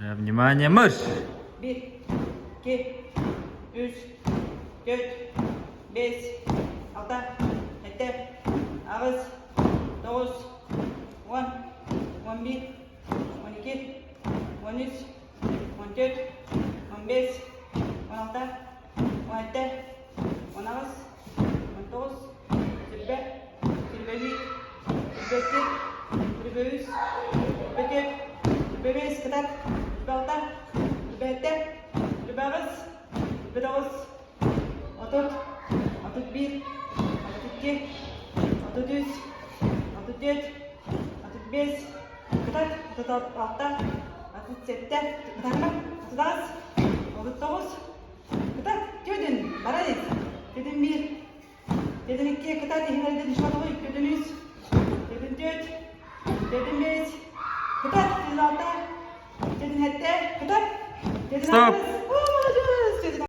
Внимание, марш! 1, 2, 3, 4, 5, 6, 7, 8, 9, 10, 11, 12, 13, 14, 15, 16, 17, 18, 19, 20, 21, 22, 23, 24, 25 kadar, 26, 27, 28, 29, 30, 31, 32, 33, 34, 35, kadar, 36, 37, kadar, 39, 39, kadar, gördün, paradis, gördün 1, gördün 2, kadar, ileride dışarıda gördünüz, gördün 4, gördün 5, kadar, 36, gördün 7, kadar, gördün 6,